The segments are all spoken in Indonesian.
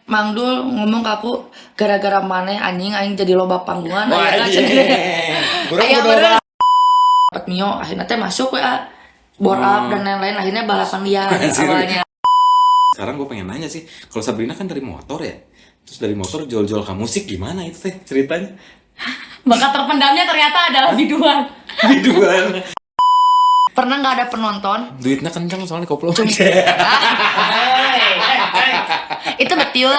Mang Dul ngomong ke aku gara-gara maneh anjing aing jadi loba panggungan Wah, aya Burung aya udah beureum dapat mio akhirnya teh masuk ya bore up dan lain-lain akhirnya balapan liar Anjir. awalnya. Sekarang gue pengen nanya sih, kalau Sabrina kan dari motor ya, terus dari motor jual-jual ke musik gimana itu teh ceritanya? Bakat terpendamnya ternyata adalah biduan. Biduan. Pernah nggak ada penonton? Duitnya kencang soalnya koplo. Itu betul.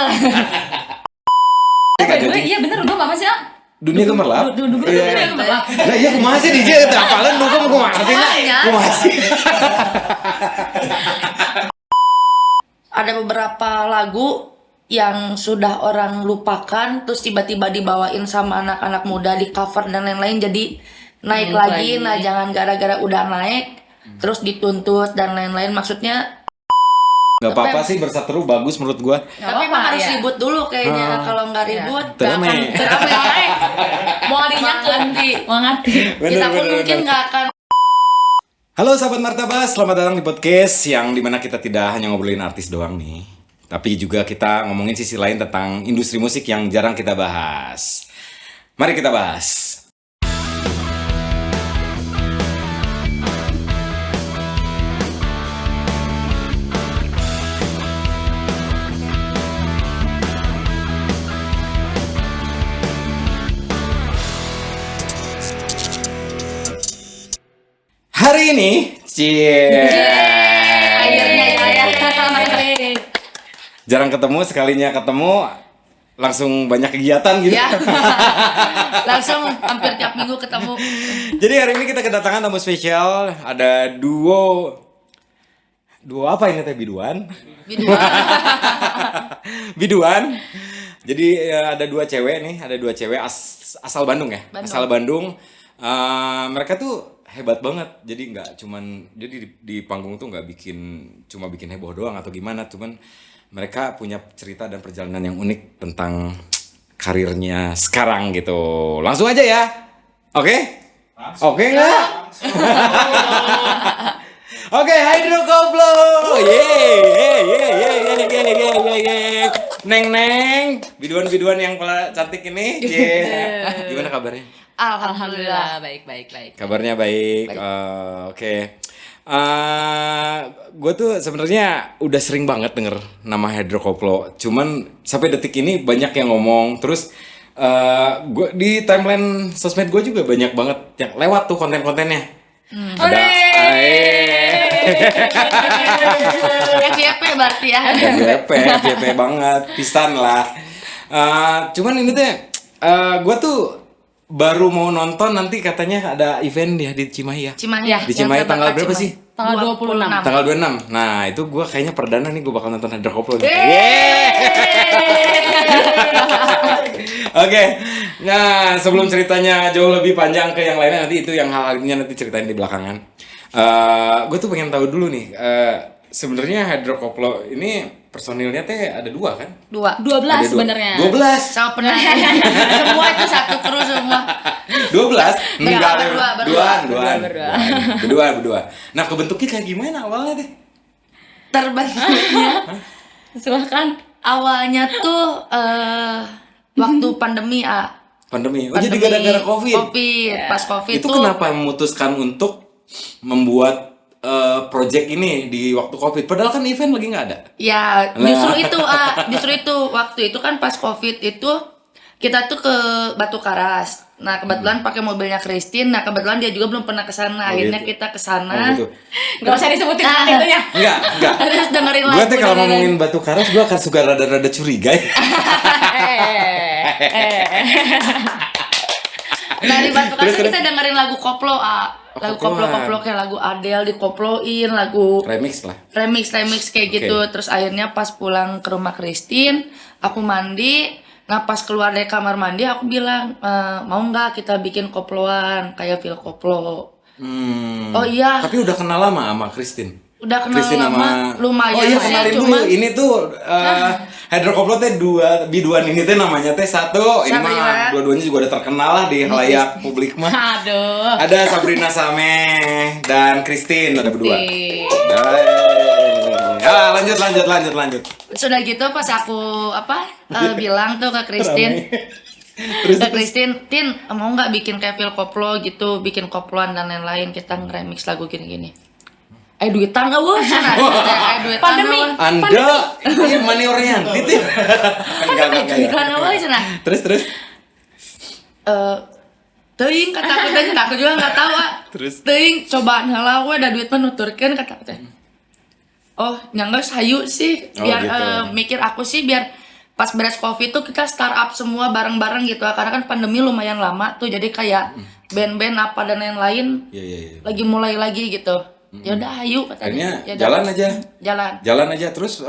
By the way, iya bener lu apa sih, ah? Dunia gemerlap. Dunia gemerlap. Nah iya gue masih DJ itu apalan dulu gue ngerti lah. Gue masih. Ada beberapa lagu yang sudah orang lupakan terus tiba-tiba dibawain sama anak-anak muda di cover dan lain-lain jadi naik lagi. Nah jangan gara-gara udah naik terus dituntut dan lain-lain maksudnya. Gak apa-apa sih berseteru bagus menurut gue. Tapi emang harus ya. ribut dulu kayaknya. Kalau nggak ribut Terame. Mau ngerti. Mau ngerti. kita pun mungkin nggak akan. Halo sahabat Martabas, selamat datang di podcast yang dimana kita tidak hanya ngobrolin artis doang nih, tapi juga kita ngomongin sisi lain tentang industri musik yang jarang kita bahas. Mari kita bahas. Hari ini, Akhirnya ya. jarang ketemu, sekalinya ketemu langsung banyak kegiatan gitu. Ya. Langsung hampir tiap minggu ketemu. Jadi hari ini kita kedatangan tamu spesial, ada duo apa ini teh biduan? Biduan. Jadi ada dua cewek nih, asal Bandung ya, asal Bandung. Mereka tuh hebat banget, jadi nggak cuman di panggung tuh nggak cuma bikin heboh doang atau gimana, cuman mereka punya cerita dan perjalanan yang unik tentang karirnya sekarang gitu. Langsung aja ya, oke? Oke nggak? Oke, Hydro Koplo, neng, biduan yang pala cantik ini, gimana kabarnya? Alhamdulillah, baik. Kabarnya baik. Oke. Gue tuh sebenarnya udah sering banget denger nama Hydro Koplo. Cuman sampai detik ini banyak yang ngomong. Terus gue di timeline sosmed gue juga banyak banget yang lewat tuh konten-kontennya. Ada FYP berarti ya. FYP banget, pisan lah. Cuman ini teh, gue tuh baru mau nonton nanti katanya ada event ya di Cimahi ya. Di Cimahi tanggal berapa sih? Tanggal 26. Tanggal 26. Nah, itu gue kayaknya perdana nih gue bakal nonton Hydro Koplo nih. Oke. Nah, sebelum ceritanya jauh lebih panjang ke yang lainnya nanti itu yang hal-halnya nanti ceritain di belakangan. Gue tuh pengen tahu dulu nih, sebenarnya Hydro Koplo ini personilnya teh ada 2 kan? 12 sebenarnya. 12. sama penyanyi. Semua itu satu kru semua. 12? Enggak, Berdua. berdua. Nah, kebentuknya kayak gimana awalnya deh? Terbentuknya Silahkan. awalnya tuh waktu pandemi Pandemi. Oh, jadi gara-gara Covid. Pas Covid Itu tuh kenapa memutuskan untuk membuat project ini di waktu Covid? Padahal kan event lagi nggak ada. ya justru itu waktu itu kan pas Covid itu kita tuh ke Batu Karas. Nah kebetulan pakai mobilnya Christine. Nah kebetulan dia juga belum pernah kesana. Akhirnya gitu. kita kesana. Gitu. Gak usah disebutin itunya. Enggak. Terus dengerin lagu. Gue tuh kalau dan lain-lain. ngomongin Batu Karas, gue akan suka rada-rada curiga ya. Nah di Batu Karas Terus. kita dengerin lagu koplo lagu koplo kayak lagu Adele dikoploin, lagu Remix lah. remix kayak gitu. Terus akhirnya pas pulang ke rumah Christine aku mandi. Nah pas keluar dari kamar mandi aku bilang mau nggak kita bikin koploan kayak feel koplo. Oh iya. Tapi udah kenal lama sama Christine. Udah kenal Christine lama, lumayan. Oh iya, sih, kenalin cuma dulu. Ini tuh Hydro Koplo teh 2 biduan ini teh namanya teh satu. Ini Sabrina. mah dua-duanya juga udah terkenal lah di halayak publik mah. Aduh. Ada Sabrina Sameh dan Christine, ada berdua. Ih. Lanjut. Sudah gitu pas aku bilang tuh ke Christine, Tin mau nggak bikin kayak feel koplo gitu, bikin koploan dan lain-lain, kita nge-remix lagu gini-gini. Duitan nggak wah, duitan Pandemi. Anda money oriented ya? duitan nggak wah, cina. Terus. Teuing kata aku teh, aku juga nggak tahu Terus? Teuing coba heula we da duit mah nuturkeun kata aku teh. Oh, nyangga hayu sih biar gitu. mikir aku sih biar pas beres Covid tuh kita startup semua bareng-bareng gitu karena kan pandemi lumayan lama tuh jadi kayak band-band apa dan lain-lain Iya. lagi mulai lagi gitu. Ya udah hayu katanya. Akhirnya jalan aja. Jalan Terus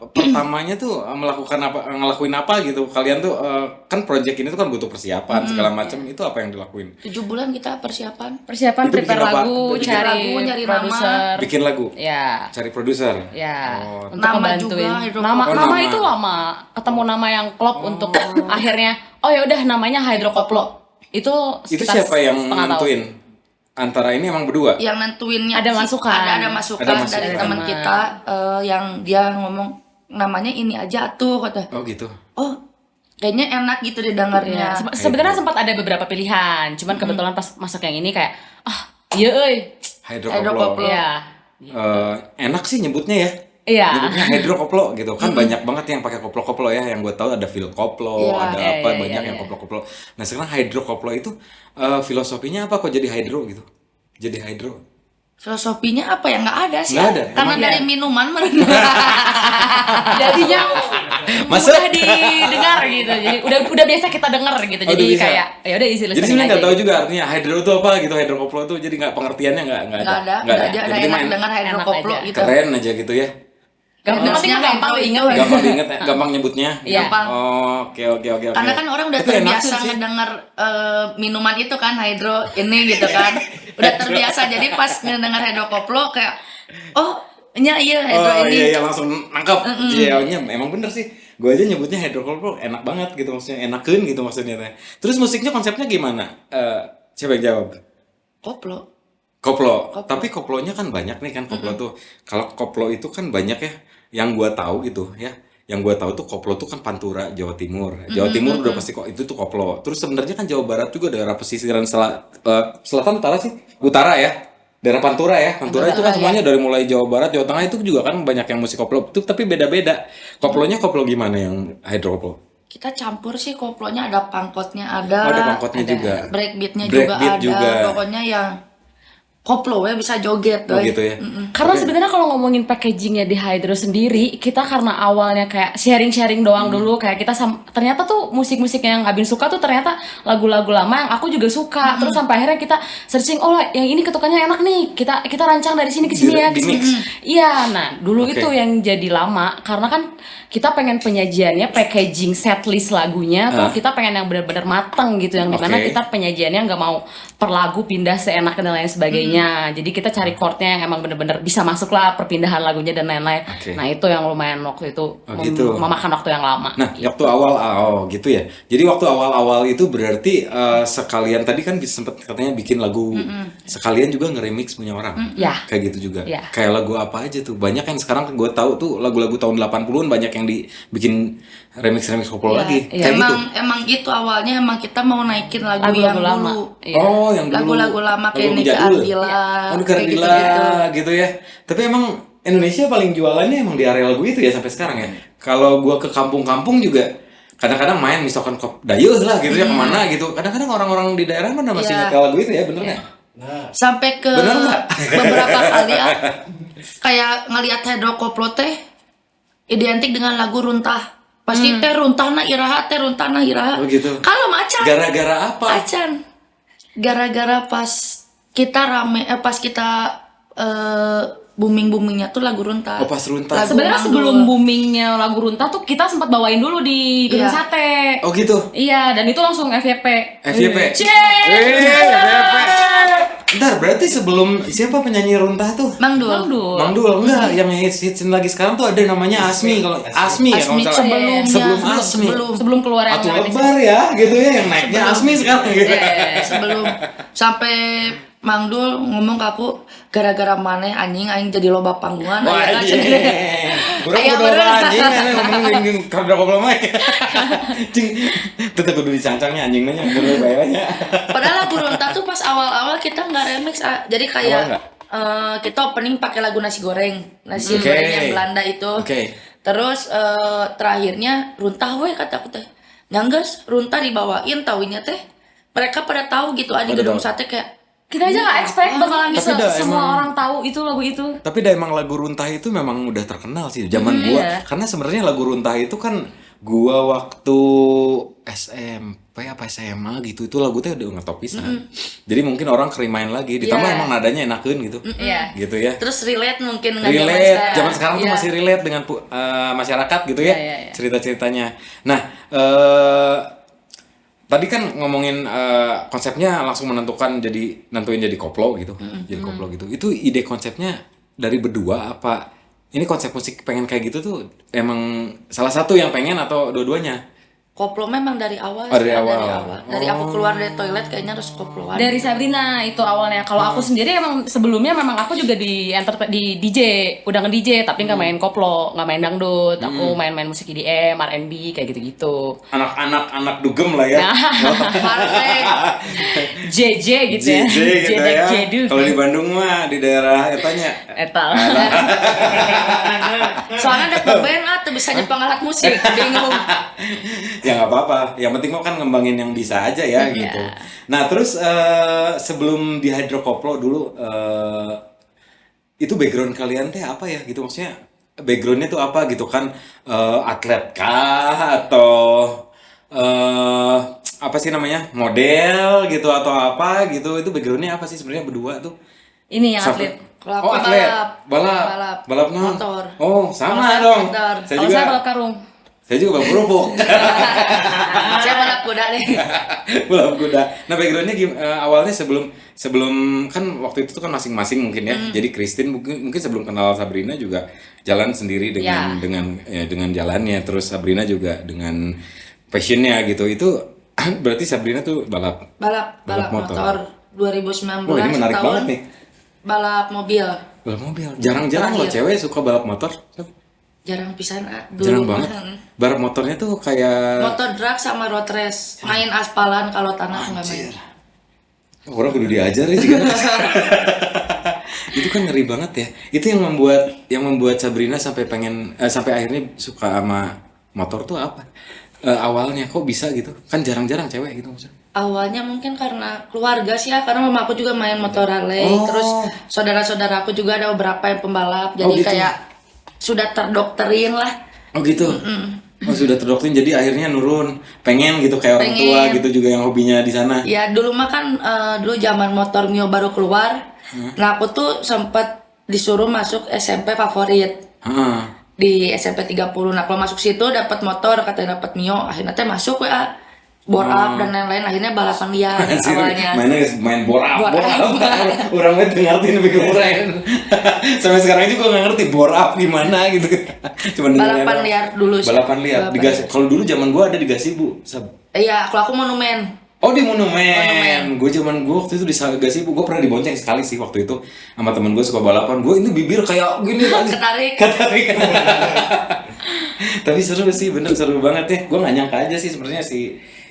pertamanya tuh ngelakuin apa gitu. Kalian tuh kan project ini tuh kan butuh persiapan segala macam. Itu apa yang dilakuin? 7 bulan kita persiapan Persiapan Itu bikin prepare apa? lagu, Bikin cari lagu, nyari nama. produser. Bikin lagu. Ya. Cari produser. Ya, Oh. untuk Nama ngebantuin. juga, Hydro Nama Koplo. nama Oh, itu nama. lama. Ketemu nama yang klop untuk akhirnya ya udah namanya Hydro Koplo. Itu Itu sekitar siapa yang setengah tahun. nentuin? Antara ini emang berdua? yang nentuinnya Ada sih, masukan. ada masukan Ada masukan. dari teman Teman. kita yang dia ngomong namanya ini aja tuh kata. Oh gitu. Oh, kayaknya enak gitu didengarnya. Ya, sebenarnya sempat ada beberapa pilihan, cuman kebetulan pas masuk yang ini kayak iya euy. Hydro Hydrokoplo. Koplo. Iya. Enak sih nyebutnya ya. Iya. Nyebutnya hydrokoplo gitu kan banyak banget yang pakai koplo-koplo ya, yang gue tahu ada feel koplo, Iya, ada apa iya, banyak iya, yang koplo-koplo. Nah sekarang hydrokoplo itu filosofinya apa kok jadi hydro gitu? Jadi hydro. Filosofinya apa ya? Nggak ada sih. Nggak ada. Karena Emang dari ya? minuman Jadinya Masa? mudah didengar gitu. Jadi udah biasa kita dengar gitu. Oh, Jadi udah bisa. kayak ya udah isi Jadi listening sebenarnya nggak aja tahu gitu. juga artinya hydro itu apa gitu, hydrokoplo itu jadi nggak pengertiannya nggak ada. nggak ada. Jadi Udah enak main- dengar Hydro enak Koplo aja. gitu. keren aja gitu ya. Gampang Maksudnya gampang hydro diingat. itu. Gampang diinget, gampang nyebutnya. Iya. Gampang. Oh, oke. Karena kan orang udah Itu enak terbiasa sih. ngedenger minuman itu kan hydro ini gitu kan. Udah terbiasa jadi pas ngedenger Hydro Koplo kayak iya hydro Oh ini. iya langsung nangkep. Iya, emang bener sih. Gue aja nyebutnya hydrokoplo enak banget gitu maksudnya, enakeun gitu maksudnya teh. Terus musiknya konsepnya gimana? Siapa yang jawab? Koplo. Koplo. Tapi koplonya kan banyak nih kan koplo tuh. Kalau koplo itu kan banyak ya. Yang gua tahu gitu ya. Yang gua tahu tuh koplo tuh kan Pantura, Jawa Timur. Jawa Timur udah pasti kok itu tuh koplo. Terus sebenarnya kan Jawa Barat juga daerah pesisiran selatan utara sih. Utara ya. Daerah Pantura ya. Pantura itu kan semuanya dari mulai Jawa Barat, Jawa Tengah itu juga kan banyak yang musik koplo. Itu tapi beda-beda. Koplonya koplo gimana yang hydrokoplo? Kita campur sih koplonya ada pangkotnya ada. Oh, ada pangkotnya juga. Breakbeatnya Breakbeat juga ada. juga. Pokoknya yang koplo ya bisa joget Oh doi. gitu ya. Karena sebenarnya kalau ngomongin packagingnya di Hydro sendiri, kita karena awalnya kayak sharing-sharing doang dulu, kayak kita ternyata tuh musik-musik yang Abin suka tuh ternyata lagu-lagu lama yang aku juga suka. Terus sampai akhirnya kita searching, yang ini ketukannya enak nih, kita rancang dari sini ke sini ya. Di mix. Iya, nah dulu Oke. itu yang jadi lama karena kan kita pengen penyajiannya packaging setlist lagunya tuh kita pengen yang benar-benar mateng gitu, yang dimana Oke. kita penyajiannya nggak mau per lagu pindah seenak dan lain sebagainya. Jadi kita cari chordnya yang emang bener-bener bisa masuk lah perpindahan lagunya dan lain-lain. Oke. Nah itu yang lumayan waktu itu Gitu. memakan waktu yang lama. Nah, waktu awal gitu ya. Jadi waktu awal-awal itu berarti sekalian tadi kan sempat katanya bikin lagu, sekalian juga nge-remix punya orang. Ya. Kayak gitu juga. Ya. Kayak lagu apa aja tuh. Banyak yang sekarang gue tahu tuh lagu-lagu tahun 80-an banyak yang dibikin remix koplo Iya, lagi. iya. Kayak gitu. Emang gitu awalnya emang kita mau naikin lagu Lagu-lagu yang lama. dulu. Iya. Oh, yang dulu. Lagu-lagu lama kayak Lagu-lagu Nika jadul. Ardila, Oh, Nika kayak Ardila gitu-gitu. gitu ya. Tapi emang Indonesia paling jualannya emang di area lagu itu ya sampai sekarang ya. Kalau gua ke kampung-kampung juga kadang-kadang main misalkan ke Dayeuh lah gitu ya kemana gitu. Kadang-kadang orang-orang di daerah mana masih Iya. nyetel lagu itu ya, bener nggak? Sampai ke Bener nggak? beberapa kali kayak ngelihat Hydro Koplo teh identik dengan lagu runtah. Pasti teh runtahna iraha, teh runtahna iraha. Oh, gitu. Kalau macan. Gara-gara apa? Macan. Gara-gara pas kita pas kita boomingnya tuh lagu runtah. Oh, pas runtah. Lagu Sebenarnya Mandul. sebelum boomingnya lagu runtah tuh kita sempat bawain dulu di gedung Iya. sate. Oh gitu. Iya, dan itu langsung FYP. FYP. Cek. FYP. Ntar berarti sebelum siapa penyanyi runtah tuh? Mangdul. Mang Dul enggak, yang hitsin lagi sekarang tuh ada namanya Asmi kalau Asmi ya kalau Asmi nggak salah. sebelumnya. Sebelum Asmi. Sebelum keluar yang Atu remix. lebar ya gitu ya yang naiknya Asmi sekarang gitu. Sebelum sampai Mang Dul ngomong ke aku gara-gara maneh anjing aing jadi loba panggungan Wah, aya anjing. Kurang Aya kudu bener. anjing ngomongin kabra goblok mah. Cing, tetep kudu dicangcangnya anjing nanya kudu bayarnya. Padahal lagu Runta tuh pas awal-awal kita nggak remix, jadi Awal kayak nggak? kita opening pakai lagu nasi goreng Oke. yang Belanda itu. Oke. Terus terakhirnya Runta we kata aku teh. Nyangges Runta dibawain taunya teh. Mereka pada tahu gitu di Pada gedung tahu. sate kayak Kita aja nggak expect bakalan bisa Tapi dah, semua emang- orang tahu itu lagu itu. Tapi dah emang lagu Runtah itu memang udah terkenal sih zaman gua. iya. Karena sebenarnya lagu Runtah itu kan gua waktu SMP apa SMA gitu itu lagu teh udah ngetop pisan. Jadi mungkin orang kerimain lagi ditambah Iya. emang nadanya enakeun gitu. Iya. Gitu ya. terus relate mungkin nggak Relate, zaman sekarang tuh Iya. masih relate dengan masyarakat gitu ya, Iya. cerita-ceritanya. Nah, tadi kan ngomongin konsepnya langsung nentuin jadi koplo gitu, jadi koplo gitu. Itu ide konsepnya dari berdua apa? Ini konsep musik pengen kayak gitu tuh emang salah satu yang pengen atau dua-duanya? Koplo memang dari awal Oh, dari sih, awal. Dari aku keluar dari toilet kayaknya harus koploan. Dari Sabrina itu awalnya. Kalau aku sendiri emang sebelumnya memang aku juga di DJ, udah nge-DJ tapi nggak main koplo, nggak main dangdut. Aku main-main musik EDM, R&B kayak gitu-gitu. Anak dugem lah ya. Partai. JJ gitu ya. JJ gitu Jedek ya. jeduk. Kalau di Bandung mah di daerah etanya. Etal. Soalnya ada band tuh bisa Jepang alat musik, bingung. Ya nggak apa-apa, yang penting mau kan ngembangin yang bisa aja ya gitu. Nah terus sebelum di Hydrokoplo dulu itu background kalian teh apa ya gitu, maksudnya backgroundnya tuh apa gitu kan, atlet kah atau apa sih namanya, model gitu atau apa gitu, itu backgroundnya apa sih sebenarnya berdua tuh? Ini yang Sampai- atlet. Kalau aku Oh atlet, balap. balap non? Motor. Oh Kalau sama saya dong. motor. Saya Kalau juga, saya balap karung. saya juga balap kerupuk. Saya balap kuda nih. Balap kuda. Nah backgroundnya awalnya sebelum kan waktu itu tuh kan masing-masing mungkin ya. Jadi Christine mungkin sebelum kenal Sabrina juga jalan sendiri dengan dengan jalannya. Terus Sabrina juga dengan passionnya gitu. Itu berarti Sabrina tuh balap. Balap motor 2019 Wah ini menarik tahun banget nih. balap mobil. Balap mobil. Jarang-jarang loh Terakhir. cewek suka balap motor. Jarang pisan Jarang dulu banget. mah. Balap motornya tuh kayak Motor drag sama road race, main aspalan kalau tanah nggak main. orang kudu diajar ya juga. Itu kan ngeri banget ya. Itu yang membuat Sabrina sampai sampai akhirnya suka sama motor tuh apa? Awalnya kok bisa gitu? Kan jarang-jarang cewek gitu maksudnya. Awalnya mungkin karena keluarga sih ya, karena mama aku juga main motor Harley, Oh. terus saudara-saudara aku juga ada beberapa yang pembalap, jadi gitu. kayak sudah terdokterin lah. Oh gitu. Oh sudah terdoktrin jadi akhirnya nurun. Pengen gitu kayak orang tua Pengen. gitu juga yang hobinya di sana. Ya dulu mah kan dulu zaman motor Mio baru keluar, nah aku tuh sempat disuruh masuk SMP favorit Heeh. di SMP 30. Nah kalau masuk situ dapat motor, katanya dapat Mio, akhirnya teh masuk ya. Bore up dan lain-lain, akhirnya balapan liar Anjir, awalnya. main borap. Bore up. Orang itu ngerti lebih keren. Sampai sekarang juga nggak ngerti borap gimana gitu. Cuman dengerin Balapan orang. liar dulu sih. Balapan liar. Di Balapan Kalau dulu zaman gua ada di Gasibu. Iya, kalau aku monumen. Oh di Monumen. Gue waktu itu di Gasibu, gue pernah dibonceng sekali sih waktu itu sama temen gue suka balapan. Gue ini bibir kayak gini kan. Ketarik. Tapi seru sih, bener seru banget ya. Gue nggak nyangka aja sih sebenarnya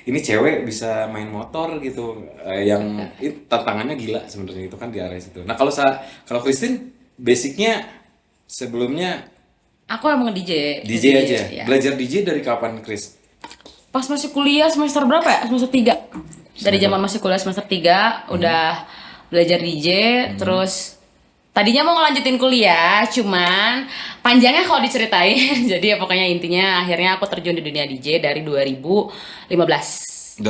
ini cewek bisa main motor gitu. Yang tantangannya gila sebenarnya itu kan di area situ. Nah kalau Christine basicnya sebelumnya Aku emang DJ. DJ aja. Ya. Belajar DJ dari kapan Chris? Pas masih kuliah semester berapa ya? Semester 3. Dari zaman masih kuliah semester 3 udah belajar DJ, terus tadinya mau ngelanjutin kuliah, cuman panjangnya kalau diceritain. Jadi ya pokoknya intinya akhirnya aku terjun di dunia DJ dari 2015. 2015.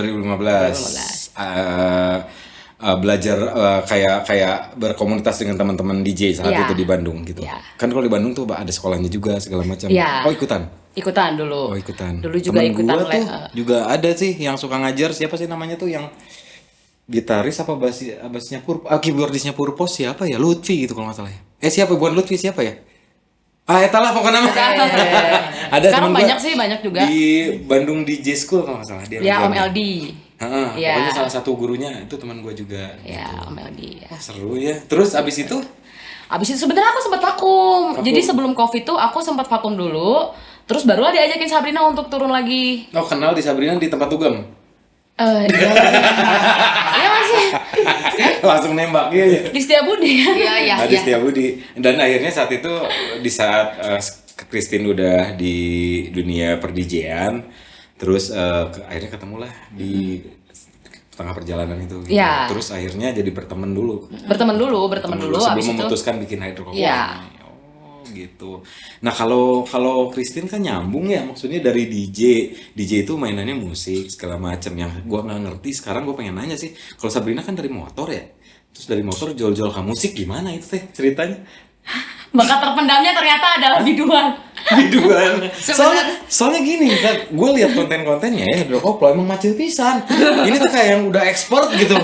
Belajar kayak berkomunitas dengan teman-teman DJ saat Iya. itu di Bandung gitu. Iya. Kan kalau di Bandung tuh ada sekolahnya juga segala macam. Iya. Oh ikutan. Ikutan dulu. Oh ikutan. Dulu juga Temen ikutan gua tuh juga ada sih yang suka ngajar, siapa sih namanya tuh yang gitaris apa bassnya keyboardisnya Purpos siapa ya? Lutfi gitu kalau nggak salah ya. Siapa bukan Lutfi siapa ya? Etalah pokoknya nama. Ada Sekarang temen gua banyak sih, banyak juga. di Bandung DJ School kalau nggak salah dia. Ya Om ngajarnya. LD. Iya. Pokoknya salah satu gurunya itu teman gue juga. Ya, Om Melody ya. Seru ya. Terus abis itu Abis itu sebenarnya aku sempat vakum. Jadi sebelum Covid tuh aku sempat vakum dulu. Terus barulah diajakin Sabrina untuk turun lagi. kenal di Sabrina di tempat dugem. Iya. Iya masih Langsung nembak iya. di Setiabudi. Iya, iya, Di iya. Setiabudi. Dan akhirnya saat itu di saat Christine udah di dunia per-DJ-an, terus akhirnya ketemulah di tengah perjalanan itu. Gitu. Iya. Terus akhirnya jadi berteman dulu. Berteman dulu Sebelum abis itu. memutuskan bikin hydrococo. Iya. Oh gitu. Nah kalau Christine kan nyambung ya, maksudnya dari DJ itu mainannya musik segala macam yang gua nggak ngerti. Sekarang gua pengen nanya sih, kalau Sabrina kan dari motor ya, terus dari motor jual-jual ke musik gimana itu teh ceritanya? Bakat terpendamnya ternyata adalah biduan. Biduan. Soalnya gini kan, gue lihat konten-kontennya ya hidrokoplo emang macet pisan. Ini tuh kayak yang udah ekspor gitu.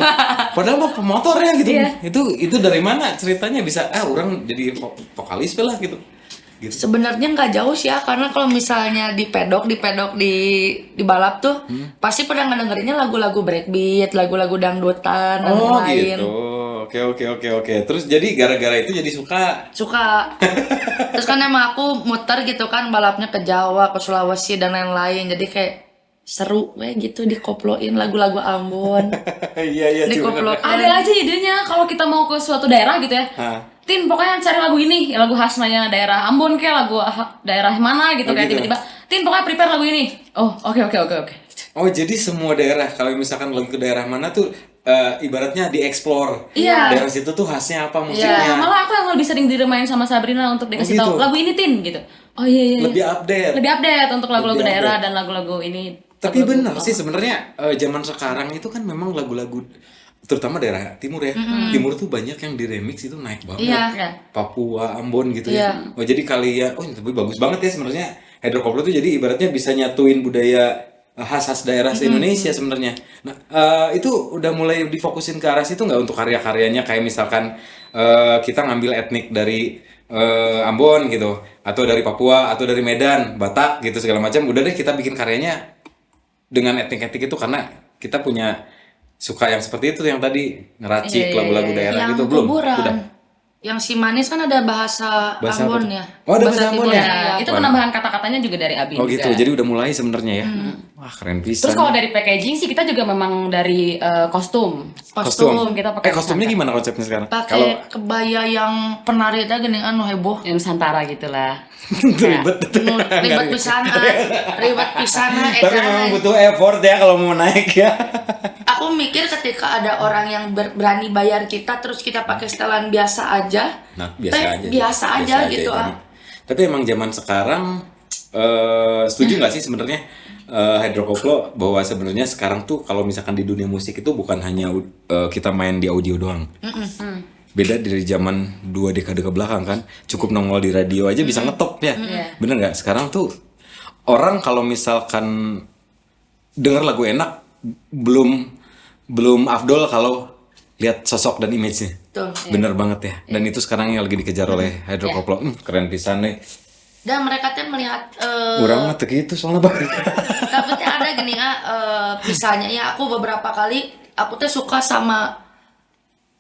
Padahal mah pemotor ya gitu. Iya. Itu dari mana ceritanya bisa orang jadi vokalis lah gitu. Sebenarnya nggak jauh sih ya, karena kalau misalnya di pedok di balap tuh pasti pernah ngedengerinnya lagu-lagu breakbeat, lagu-lagu dangdutan dan Oh lain-lain. gitu. Oke. Terus jadi gara-gara itu jadi suka. Terus kan emang aku muter gitu kan balapnya ke Jawa, ke Sulawesi dan lain-lain. Jadi kayak seru gitu dikoploin lagu-lagu Ambon. Iya Dikoploin. Ada aja idenya kalau kita mau ke suatu daerah gitu ya. Tin pokoknya cari lagu ini, lagu khasnya daerah Ambon kayak lagu daerah mana gitu, Oh, kayak gitu. tiba-tiba Tin pokoknya prepare lagu ini. Oh, oke. Oh jadi semua daerah kalau misalkan lagi ke daerah mana tuh ibaratnya dieksplor. Iya. Daerah situ tuh khasnya apa Ya, musiknya. malah aku yang lebih sering diremain sama Sabrina untuk dikasih gitu. tahu lagu ini Tin gitu. Oh iya. Lebih update. Lebih update untuk lagu-lagu Lebih daerah update. dan lagu-lagu ini. Tapi lagu-lagu benar sih sebenarnya zaman sekarang itu kan memang lagu-lagu terutama daerah timur ya. Timur tuh banyak yang diremix itu naik banget. Iya. Papua, Ambon gitu Iya. ya. Oh jadi kalian tapi bagus banget ya sebenarnya hydrokoplo tuh jadi ibaratnya bisa nyatuin budaya khas daerah se-Indonesia sebenarnya. Nah, itu udah mulai difokusin ke arah situ nggak untuk karya-karyanya kayak misalkan kita ngambil etnik dari Ambon gitu atau dari Papua atau dari Medan, Batak gitu segala macam. Udah deh kita bikin karyanya dengan etnik-etnik itu karena kita punya suka yang seperti itu yang tadi ngeracik lagu-lagu daerah Yang gitu belum? kuburan. Udah. Yang si manis kan ada bahasa Bahasa apa Ambon tuh? ya. Oh, ada bahasa Ambon ya? Timurnya, Itu penambahan kata-katanya juga dari Abi Oh juga. gitu. Jadi udah mulai sebenarnya ya. Wah, keren pisan. Terus kalau dari packaging sih kita juga memang dari kostum. Kostum. Kita pakai Kostumnya gimana konsepnya sekarang? Pakai kebaya yang penaritnya gini anu heboh. yang Nusantara gitulah. Ribet. Ribet pisan, ribet pisan. Tapi memang butuh effort ya kalau mau naik ya. Aku mikir ketika ada orang yang berani bayar kita terus kita pakai setelan biasa aja. Nah, biasa Biasa aja gitu jadi. Tapi emang zaman sekarang setuju nggak sih sebenarnya hydrokoplo bahwa sebenarnya sekarang tuh kalau misalkan di dunia musik itu bukan hanya kita main di audio doang. Beda dari zaman 2 dekade ke belakang kan, cukup nongol di radio aja bisa ngetop ya. Bener nggak? Sekarang tuh orang kalau misalkan denger lagu enak belum afdol kalau lihat sosok dan image-nya. Tuh. Bener banget ya. Dan itu sekarang yang lagi dikejar oleh hydrokoplo. Keren pisan nih. Dan mereka tuh melihat Urang mah teu kitu soalnya Bang. tapi tuh ada gini misalnya ya aku beberapa kali aku tuh suka sama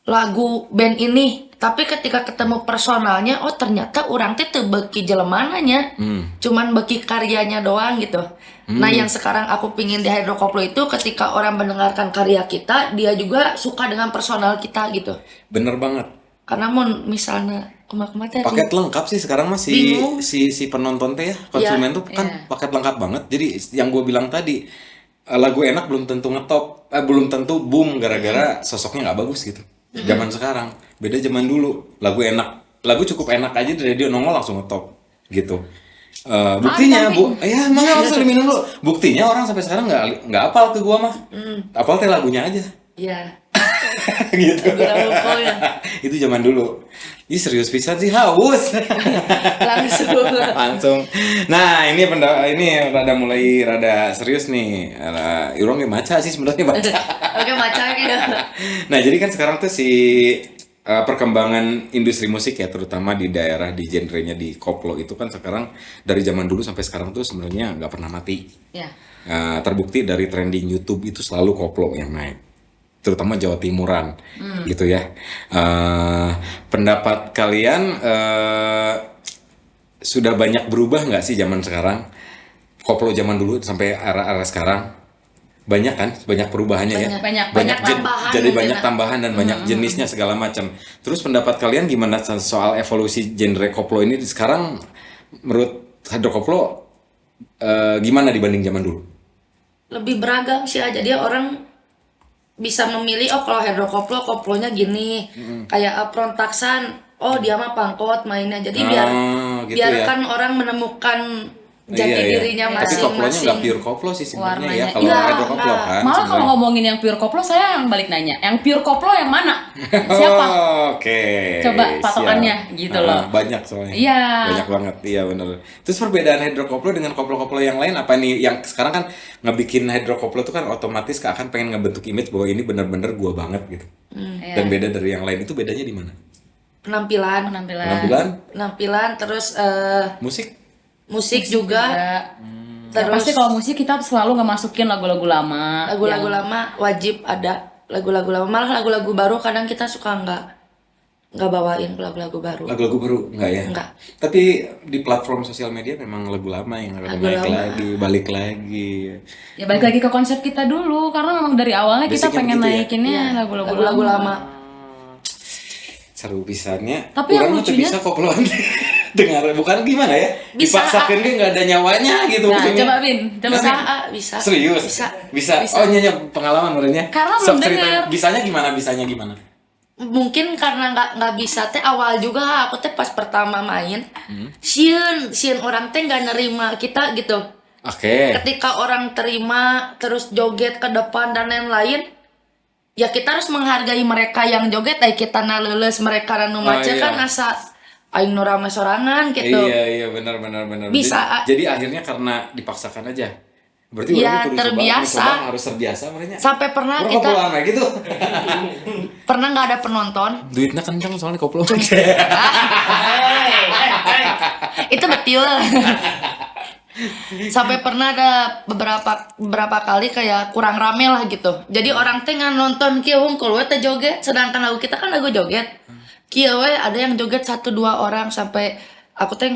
lagu band ini, tapi ketika ketemu personalnya oh ternyata orang tuh teu beuki jelemananya. Cuman beuki karyanya doang gitu. Nah, yang sekarang aku pingin di hydrokoplo itu ketika orang mendengarkan karya kita, dia juga suka dengan personal kita gitu. Bener banget. Karena mau misalnya kumaha-kumaha teh Paket lengkap sih sekarang mah Bingung. si penonton teh ya, konsumen tuh kan paket lengkap banget. Jadi yang gue bilang tadi lagu enak belum tentu ngetop, belum tentu boom gara-gara sosoknya nggak bagus gitu. Zaman sekarang beda zaman dulu. Lagu cukup enak aja di radio nongol langsung ngetop gitu. Buktinya ya emangnya langsung diminum dulu. Buktinya orang sampai sekarang nggak apal ke gua mah. Apal teh lagunya aja. Iya. Gitu. Lagu ya. Itu zaman dulu. Ih serius pisan sih haus. Langsung. Nah, ini rada mulai rada serius nih. Irong maca sih sebenarnya baca. Oke, baca gitu. Nah, jadi kan sekarang tuh si perkembangan industri musik ya, terutama di daerah di genrenya di koplo itu kan sekarang dari zaman dulu sampai sekarang tuh sebenarnya nggak pernah mati. Ya. Terbukti dari trending YouTube itu selalu koplo yang naik, terutama Jawa Timuran gitu ya. Pendapat kalian sudah banyak berubah nggak sih zaman sekarang? Koplo zaman dulu sampai era-era sekarang banyak kan, banyak perubahannya ya. Banyak tambahan Jadi mungkin, banyak tambahan dan banyak jenisnya segala macam. Terus pendapat kalian gimana soal evolusi genre koplo ini sekarang? Menurut Hydro Koplo gimana dibanding zaman dulu? Lebih beragam sih aja, dia orang bisa memilih, oh kalau hidrokoplo koplonya gini, kayak Frontaksan, oh dia mah pangkot mainnya, jadi Gitu biarkan orang menemukan jati Iya, iya. dirinya Tapi koplonya nggak masing-masing. pure koplo sih sebenarnya ya, Warnanya. kalau Iya, Hydro Koplo enggak. kan. Malah kalau sebenarnya. ngomongin yang pure koplo, saya yang balik nanya, yang pure koplo yang mana? Siapa? Oke. Coba patokannya, siap. gitu loh. Banyak soalnya. Iya. Banyak banget, iya benar. Terus perbedaan hidrokoplo dengan koplo-koplo yang lain apa nih? Yang sekarang kan ngebikin hidrokoplo tuh kan otomatis akan pengen ngebentuk image bahwa ini benar-benar gua banget gitu. Iya. Dan beda dari yang lain, itu bedanya di mana? Penampilan, Penampilan, terus musik, juga, Ya, terus pasti kalau musik kita selalu ngemasukin lagu-lagu lama. lagu-lagu lama wajib ada lagu-lagu lama, malah lagu-lagu baru kadang kita suka nggak bawain lagu-lagu baru. lagu-lagu baru enggak ya? Enggak. Tapi di platform sosial media memang lagu lama yang Lagu naik lama. lagi, balik lagi. Ya balik lagi ke konsep kita dulu, karena memang dari awalnya kita Basicnya pengen begitu ya? naikinnya lagu-lagu Lagu-lagu lama. Seru pisannya. Tapi yang Kurang mah teu lucunya- bisa koploan. Dengar bukan gimana ya? Bisa, Dipaksakan dia nggak ada nyawanya gitu. Nah, maksudnya. coba Bin, coba Bisa, Bin. bisa. Serius? Bisa. Oh nyanyi pengalaman menurutnya. Karena Sok belum ceritain. denger. Bisanya gimana? Mungkin karena nggak bisa teh awal juga aku teh pas pertama main, sieun orang teh nggak nerima kita gitu. Oke. Ketika orang terima terus joget ke depan dan lain-lain, ya kita harus menghargai mereka yang joget, kita naleuleus mereka nu maca iya. kan asa aing nu rame sorangan gitu. Iya benar. Bisa. Jadi akhirnya karena dipaksakan aja. Berarti Iya, orang kudu terbiasa. coba, harus terbiasa mereka. Sampai pernah Orang kita koploan kayak gitu. pernah nggak ada penonton. Duitnya kencang soalnya koplo. Itu betul. Sampai pernah ada beberapa kali kayak kurang rame lah gitu. Jadi orang teh nonton kieu hungkul we teh joget, sedangkan lagu kita kan lagu joget. Kieu we ada yang joget 1-2 orang, sampai aku teh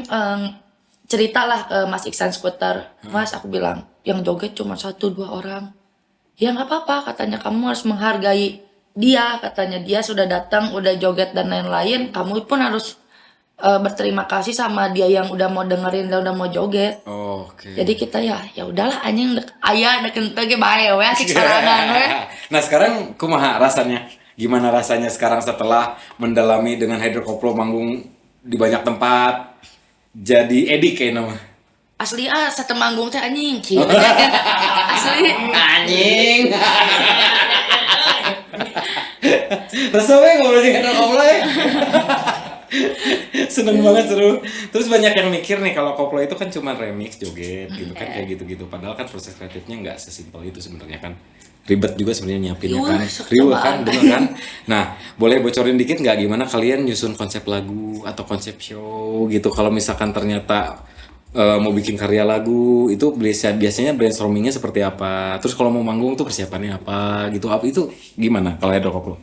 cerita lah ke Mas Iksan Skuter. Mas, aku bilang yang joget cuma 1-2 orang. Ya nggak apa-apa, katanya kamu harus menghargai dia, katanya dia sudah datang, udah joget dan lain-lain. Kamu pun harus berterima kasih sama dia yang udah mau dengerin dan udah mau joget. Oke. Jadi kita ya udahlah anjing aya dek henteu ge bae we asik sarangan we. Nah sekarang kumaha rasanya? Gimana rasanya sekarang setelah mendalami dengan hidrokoplo manggung di banyak tempat, jadi edik kayak nama? Asli satemanggung teh anjing kieu. Asli. Anjing. Rasa we ngobrol sih hidrokoplo ya. Seneng banget, seru. Terus banyak yang mikir nih kalau koplo itu kan cuma remix joget gitu kan, kayak gitu-gitu. Padahal kan proses kreatifnya nggak sesimpel itu sebenarnya kan. Ribet juga sebenarnya nyiapinnya kan. Riuh kan, bener kan. Nah, boleh bocorin dikit nggak gimana kalian nyusun konsep lagu atau konsep show gitu? Kalau misalkan ternyata mau bikin karya lagu itu biasanya brainstormingnya seperti apa? Terus kalau mau manggung tuh persiapannya apa gitu? Apa itu gimana kalau Hydro Koplo?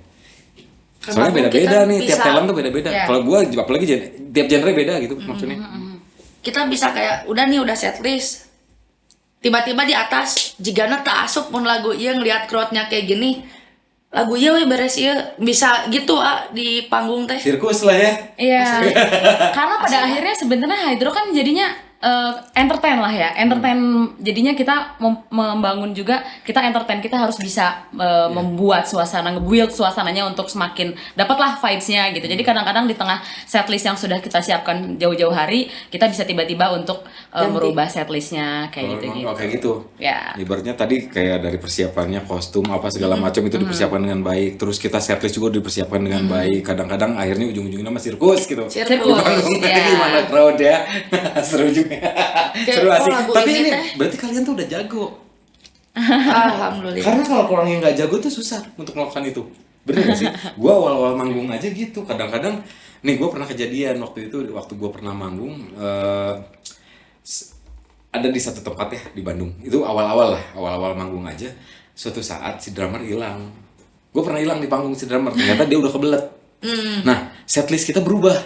Soalnya beda-beda nih, tiap talent tuh beda-beda. Yeah. Kalau gue apalagi tiap genre beda gitu maksudnya. Kita bisa kayak udah setlist. Tiba-tiba di atas jigana tak asup pun lagu ieu ngeliat crowdnya kayak gini. Lagu ieu we beres ieu bisa gitu di panggung teh. Sirkus lah ya. Iya. Karena pada akhirnya sebenarnya Hydro kan jadinya entertain lah ya. Entertain jadinya kita membangun juga, kita entertain, kita harus bisa membuat suasana, nge-build suasananya untuk semakin dapatlah vibes-nya gitu. Jadi kadang-kadang di tengah setlist yang sudah kita siapkan jauh-jauh hari, kita bisa tiba-tiba untuk merubah setlist-nya kayak gitu-gitu. Oh, kayak gitu. Ya. Ibaratnya tadi kayak dari persiapannya kostum apa segala macam itu dipersiapkan dengan baik. Terus kita setlist juga dipersiapkan dengan baik. Kadang-kadang akhirnya ujung-ujungnya mah sirkus gitu. Sirkus. Panggung Iya. gimana crowd ya. Seru juga. Seru oh, asik. lagu Tapi ini ini teh. berarti kalian tuh udah jago. Alhamdulillah. Karena kalau orang yang nggak jago tuh susah untuk melakukan itu. Bener gak sih? Gue awal-awal manggung aja gitu. Kadang-kadang, nih gue pernah kejadian waktu gue pernah manggung. Ada di satu tempat ya di Bandung. Itu awal-awal manggung aja. Suatu saat si drummer hilang. Gue pernah hilang di panggung si drummer. Ternyata dia udah kebelet. Nah, setlist kita berubah.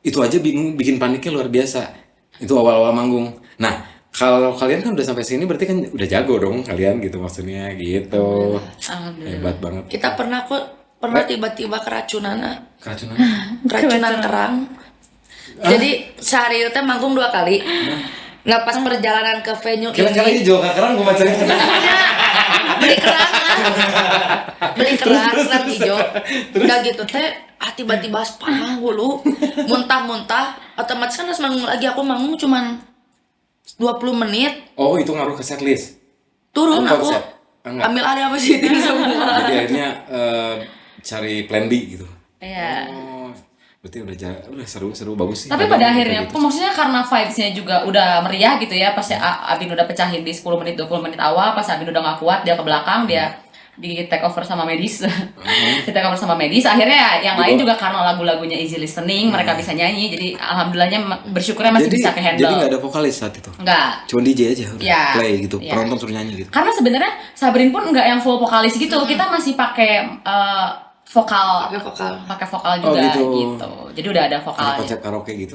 Itu aja bikin paniknya luar biasa. Itu awal-awal manggung. Nah, kalau kalian kan udah sampai sini berarti kan udah jago dong kalian gitu maksudnya gitu. Hebat banget. Kita pernah tiba-tiba keracunan kerang. Jadi sehari itu manggung 2 kali. Nah pas perjalanan ke venue Kira-kira ini ini jual kerang gue baca beli kerang hijau. Udah gitu teh tiba-tiba panah dulu muntah-muntah, otomatis kan pas manggung lagi aku manggung cuman 20 menit. Oh, itu ngaruh ke setlist. Turun Oh, aku konsep. Enggak. ambil alih apa sih itu semua. Jadi akhirnya cari plan B gitu. Iya. Oh, berarti udah seru bagus sih. Tapi Ada pada kayak akhirnya, gitu. maksudnya karena vibes-nya juga udah meriah gitu ya, pas Abin udah pecahin di 10 menit 20 menit awal, pas Abin udah gak kuat, dia ke belakang, dia di take over sama medis. Di take over sama medis, akhirnya ya yang lain juga karena lagu-lagunya easy listening, mereka bisa nyanyi, jadi alhamdulillahnya bersyukurnya masih bisa Jadi ke-handle. nggak ada vokalis saat itu. Enggak. Cuma DJ aja udah Iya. play gitu, Iya. penonton suruh nyanyi gitu. Karena sebenarnya Sabrin pun nggak yang full vokalis gitu, kita masih pakai vokal, pakai vokal Oh, juga gitu. gitu. Jadi udah ada Kayak vokalnya. konsep karaoke gitu.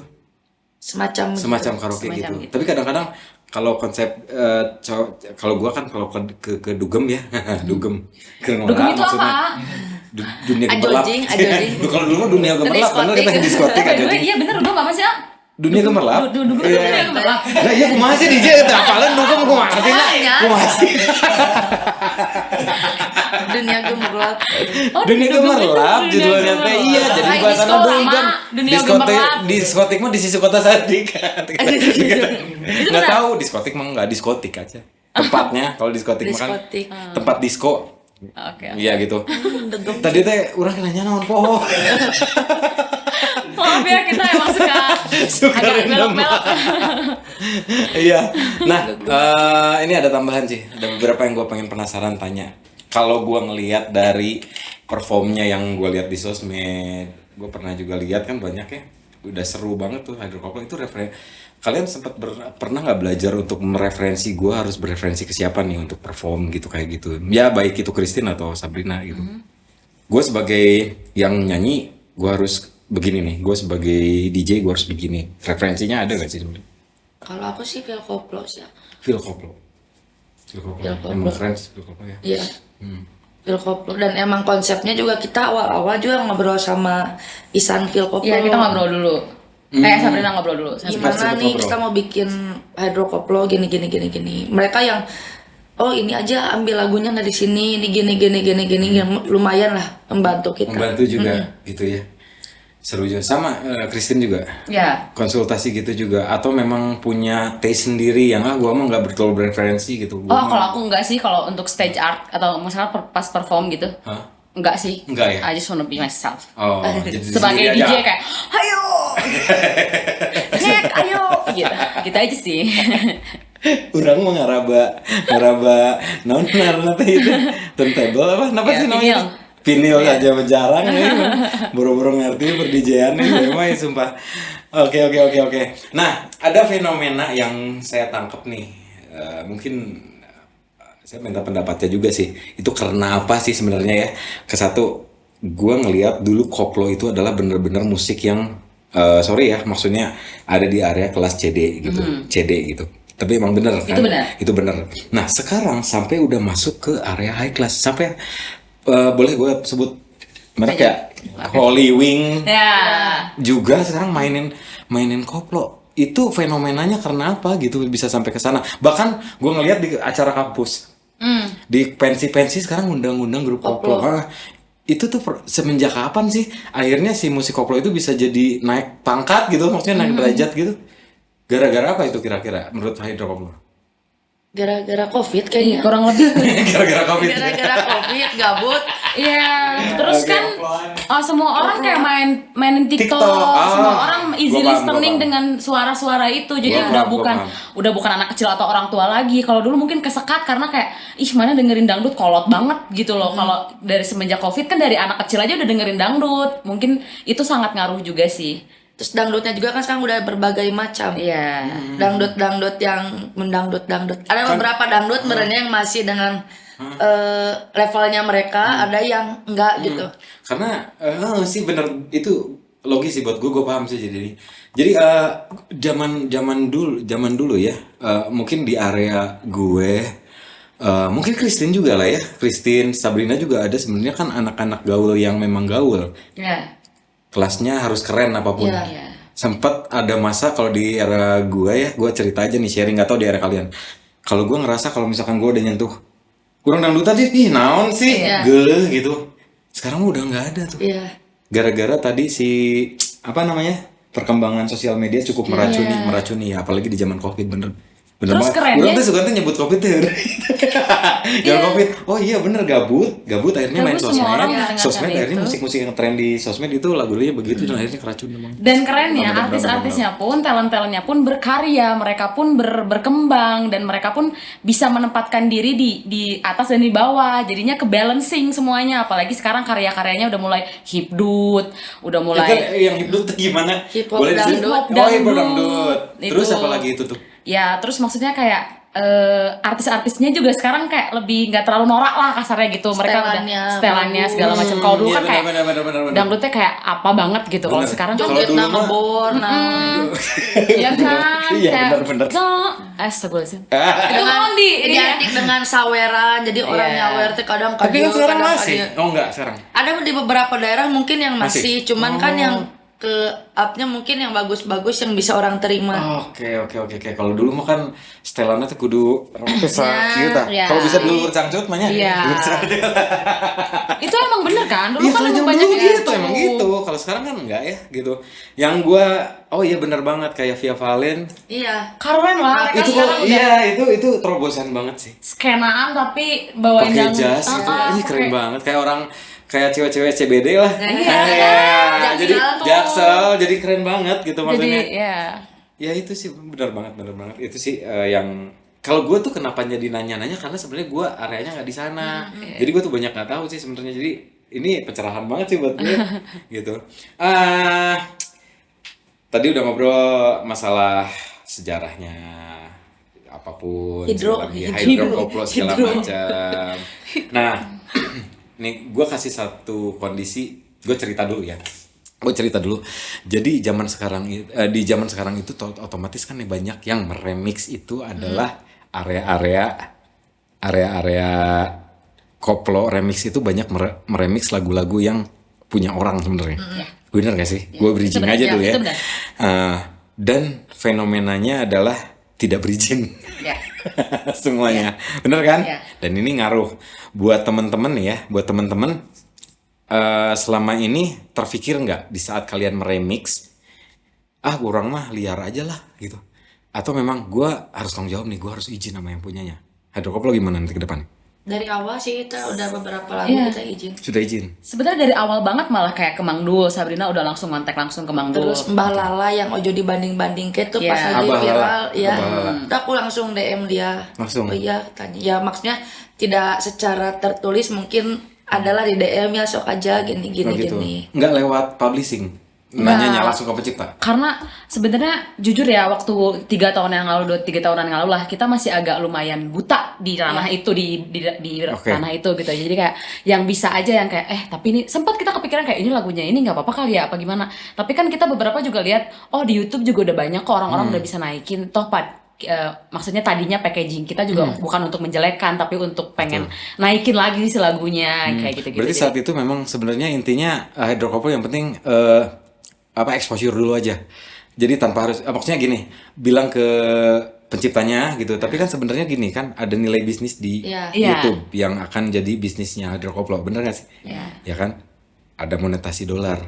Semacam Karaoke Semacam gitu. gitu. Tapi kadang-kadang kalau konsep kalau gua kan kalau ke dugem ya, dugem. Dugem itu apa? Dunia gemerlap. Ajojing. Kalau dulu mah dunia gemerlap, bener kita ke diskotik By the way, ajojing. iya bener, dugem apa sih? Ah? Dunia gemerlap. Dugem Iya. dunia gemerlap. Nah, iya kumaha sih DJ teh apalan dugem kumaha sih? Makanya. Kumaha sih? dunia gemerlap. Oh, Dunia dugem itu gemerlap dunia judulnya teh. gemerlap. Iya, jadi Kayak bahasa disco dugem. lama, dunia gemerlap. Diskotik mah di sisi kota Sadik. Nggak benar. tahu diskotik mah nggak diskotik aja. Tempatnya kalau diskotik mah kan Diskotik. tempat disco. Oke. Iya gitu. Tadi teh urang nanya naon poho. Maaf ya, kita emang Suka agak random. belok-belok. Iya. Nah, ini ada tambahan sih. Ada beberapa yang gue pengen penasaran tanya. Kalau gue ngelihat dari performnya yang gue lihat di sosmed, gue pernah juga lihat kan banyak ya. Udah seru banget tuh Hydrocoplo itu kalian sempat pernah nggak belajar untuk mereferensi gue harus bereferensi ke siapa nih untuk perform gitu kayak gitu. Ya baik itu Christine atau Sabrina gitu. Gue sebagai yang nyanyi, gue harus begini nih. Gue sebagai DJ, gue harus begini. Referensinya ada gak sih sebenarnya? Kalau aku sih Phil Koplo sih. Phil Koplo. Emang keren sih Phil Koplo ya. Iya. Phil Koplo, dan emang konsepnya juga kita awal-awal juga ngobrol sama Isan Phil Koplo. Iya, kita ngobrol dulu. Sabrina ngobrol dulu. Gimana Sempat nih ngobrol. kita mau bikin Hydrocoplo gini. Mereka yang ini aja ambil lagunya nggak di sini, ini gini, lumayan lah membantu kita. Membantu juga gitu ya. Seru juga sama Christine juga. Ya. Konsultasi gitu juga atau memang punya taste sendiri yang gua mah nggak betul bereferensi gitu. Oh, kalau aku enggak sih, kalau untuk stage art atau misalnya pas perform gitu. Hah? Enggak sih. Enggak ya? I just wanna be myself. Oh, jadi Sebagai sendiri DJ aja. kayak, ayo, Jack, ayo, gitu aja sih. Urang mah ngaraba naon ngaranna teh itu turntable apa Ya, sih namanya? Vinil aja jarang ya. Boro-boro ngerti per-DJ-an ya mah ya, sumpah. Oke. Nah, ada fenomena yang saya tangkap nih. Mungkin saya minta pendapatnya juga sih. Itu karena apa sih sebenarnya ya? Kesatu, gua ngelihat dulu koplo itu adalah bener-bener musik yang sorry ya, maksudnya ada di area kelas CD gitu, CD gitu. Tapi emang bener kan? Itu bener. Nah sekarang sampai udah masuk ke area high class, sampai boleh gue sebut merek ya, Holy Wing Ya. juga sekarang mainin koplo. Itu fenomenanya karena apa gitu bisa sampai ke sana. Bahkan gue ngelihat di acara kampus, di pensi sekarang undang-undang grup koplo. Itu tuh semenjak kapan sih akhirnya si musik koplo itu bisa jadi naik pangkat gitu, maksudnya naik derajat gitu? Gara-gara apa itu kira-kira menurut Hydrocoplo? Gara-gara COVID kayaknya. Kurang lebih. Gara-gara COVID. Gara-gara COVID gabut. Iya, terus Oke, kan semua orang kayak mainin TikTok, TikTok. semua orang easy Gua paham, listening gua paham. dengan suara-suara itu. Jadi Gua udah bukan anak kecil atau orang tua lagi. Kalau dulu mungkin kesekat karena kayak mana dengerin dangdut kolot banget gitu loh. Kalau dari semenjak Covid kan dari anak kecil aja udah dengerin dangdut. Mungkin itu sangat ngaruh juga sih. Terus dangdutnya juga kan sekarang udah berbagai macam. Iya. Dangdut yang mendangdut. Ada beberapa dangdut sebenarnya yang masih dengan levelnya mereka, ada yang enggak gitu. Karena sih bener itu logis sih buat gue paham sih jadi zaman dulu ya mungkin di area gue mungkin Christine juga lah ya, Christine, Sabrina juga ada sebenarnya kan anak-anak gaul yang memang gaul, Iya. kelasnya harus keren apapun. Iya. Sempet ada masa kalau di era gue ya, gue cerita aja nih, sharing, nggak tahu di era kalian. Kalau gue ngerasa kalau misalkan gue udah nyentuh kurang dangdutan sih, ih naon sih, Iya. geleh gitu. Sekarang udah nggak ada tuh. Iya. Gara-gara tadi si apa namanya, perkembangan sosial media cukup meracuni ya, apalagi di zaman Covid, bener Terus banget. keren Orang ya? tuh suka tuh nyebut Covid tuh. Zaman Covid, oh iya bener, gabut akhirnya main Gabut, semua orang sosmed. mendengarkan Sosmed akhirnya itu. musik-musik yang tren di sosmed itu lagu-lagunya begitu dan akhirnya keracun emang. Dan kerennya Bener-bener. artis-artisnya pun, talent-talentnya pun berkarya, mereka pun berkembang dan mereka pun bisa menempatkan diri di atas dan di bawah. Jadinya ke balancing semuanya. Apalagi sekarang karya-karyanya udah mulai hipdut, udah Itu mulai kan yang hipdut tuh gimana? Hip hop Boleh disebut? dangdut. Oh, hip hop dangdut. Terus Itu. apa lagi itu tuh? Ya, terus maksudnya kayak artis-artisnya juga sekarang kayak lebih nggak terlalu norak lah kasarnya gitu. Mereka Setelannya udah setelannya segala macam. Kalau dulu Iya, kan kayak bener. dangdutnya kayak apa banget gitu. Kalau Bener. sekarang kan Kalau Joget dulu nama mah- bor, Iya kan? Iya, Kayak, bener. Astagfirullahaladzim. Itu kan identik dengan saweran, jadi orang Iya. nyawer tuh kadang Tapi kan kadang sekarang kadang masih. ada. Oh enggak, sekarang. Ada di beberapa daerah mungkin yang masih, Masih? cuman kan yang ke upnya mungkin yang bagus-bagus yang bisa orang terima. Oke. Kalau dulu mah kan setelannya tuh kudu sakit ah. Iya. Kalau bisa dulu cangcut mah nya. Iya. Itu emang bener kan? Dulu Iya, kan kalau emang zaman banyak dulu yang gitu, emang gitu. Kalau sekarang kan enggak ya, gitu. Yang gua, oh iya bener banget kayak Via Valen. Iya. Keren lah, mereka Itu sekarang kok, udah iya itu terobosan banget sih. skenaan tapi bawain Pakai dangdut. jas gitu. Ini keren banget, kayak orang kayak cewek-cewek CBD lah. Iya. Jadi Jaksel tuh. Jaksel, jadi keren banget gitu Jadi maksudnya. ya. Ya itu sih benar banget itu sih yang kalau gue tuh kenapa jadi nanya-nanya karena sebenarnya gue areanya nggak di sana, jadi gue tuh banyak nggak tahu sih sebenarnya, jadi ini pencerahan banget sih buat gue gitu. Tadi udah ngobrol masalah sejarahnya apapun hidrokoplo segala macam. Nah nih gue kasih satu kondisi, gue cerita dulu ya. Jadi di zaman sekarang itu otomatis kan nih banyak yang meremix itu adalah area-area koplo remix itu banyak meremix lagu-lagu yang punya orang sebenarnya. Bener gak sih? Gue bridging benar, aja ya, dulu ya. itu benar. Dan fenomenanya adalah tidak berizin. Ya. Semuanya. Bener kan? Ya. Dan ini ngaruh buat teman-teman nih ya, selama ini terfikir nggak di saat kalian meremix, kurang mah liar aja lah gitu, atau memang gue harus tanggung jawab nih, gue harus izin sama yang punyanya. Hidrokoplo gimana nanti ke depan? Dari awal sih kita udah beberapa lagu Iya. kita izin. Sudah izin? Sebenarnya dari awal banget malah kayak ke Mang Dul, Sabrina udah langsung kontak langsung ke Mang Dul. Terus Mbah Lala yang ojo dibanding-banding ke tuh Iya. pas lagi Abah Lala. viral, ya. Abah Lala. Udah aku langsung DM dia. Langsung? Oh iya, tanya. Ya maksudnya tidak secara tertulis, mungkin adalah di DM ya sok aja gini. Nggak lewat publishing, nanyanya langsung ke pencipta. Karena sebenarnya jujur ya, waktu 3 tahun yang lalu, 3 tahunan yang lalu lah, kita masih agak lumayan buta di ranah itu, di Oke. ranah itu gitu. Jadi kayak yang bisa aja yang kayak tapi ini sempat kita kepikiran kayak ini lagunya ini nggak apa-apa kali ya apa gimana. Tapi kan kita beberapa juga lihat, oh di YouTube juga udah banyak kok orang-orang udah bisa naikin toh maksudnya tadinya packaging kita juga bukan untuk menjelekkan tapi untuk pengen naikin lagi si lagunya kayak gitu-gitu. Berarti Jadi- saat itu memang sebenarnya intinya hidrokoplo yang penting exposure dulu aja. Jadi tanpa harus maksudnya gini, bilang ke penciptanya gitu. Tapi kan sebenarnya gini kan ada nilai bisnis di Iya. YouTube yang akan jadi bisnisnya hidrokoplo. Bener gak sih? Iya. Ya kan? Ada monetasi dolar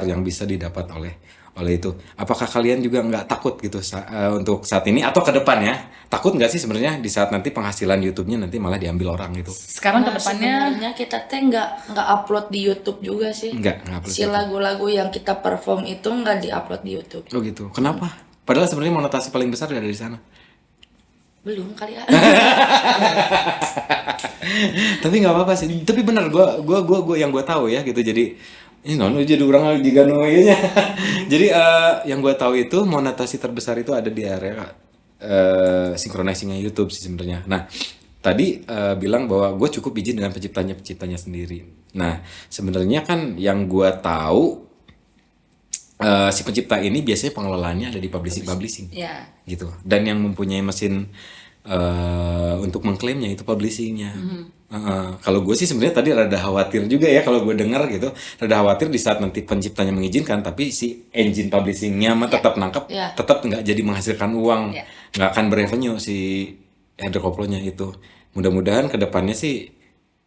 yang bisa didapat oleh oleh itu. Apakah kalian juga nggak takut gitu untuk saat ini atau ke depan ya? Takut nggak sih sebenarnya di saat nanti penghasilan YouTube-nya nanti malah diambil orang gitu? Sekarang Nah, kedepannya sebenarnya kita teh nggak upload di YouTube juga sih. Nggak upload Si gitu. lagu-lagu yang kita perform itu nggak diupload di YouTube. Oh gitu. Kenapa? Padahal sebenarnya monetasi paling besar ada di sana. Belum kali ya. Tapi nggak apa-apa sih. Tapi benar gua yang gua tahu ya gitu. Jadi ini non jadi orang juga nya. Jadi yang gua tahu itu monetasi terbesar itu ada di area synchronizing-nya YouTube sih sebenarnya. Nah, tadi bilang bahwa gue cukup izin dengan penciptanya sendiri. Nah, sebenarnya kan yang gua tahu si pencipta ini biasanya pengelolaannya ada di publishing ya. gitu, dan yang mempunyai mesin untuk mengklaimnya itu publishingnya. Kalau gue sih sebenarnya tadi rada khawatir juga ya kalau gue dengar gitu, rada khawatir di saat nanti penciptanya mengizinkan tapi si engine publishingnya mah tetap nangkep, Ya. tetap nggak jadi menghasilkan uang, Ya. nggak akan berevenue si Koplo-nya itu. Mudah-mudahan kedepannya sih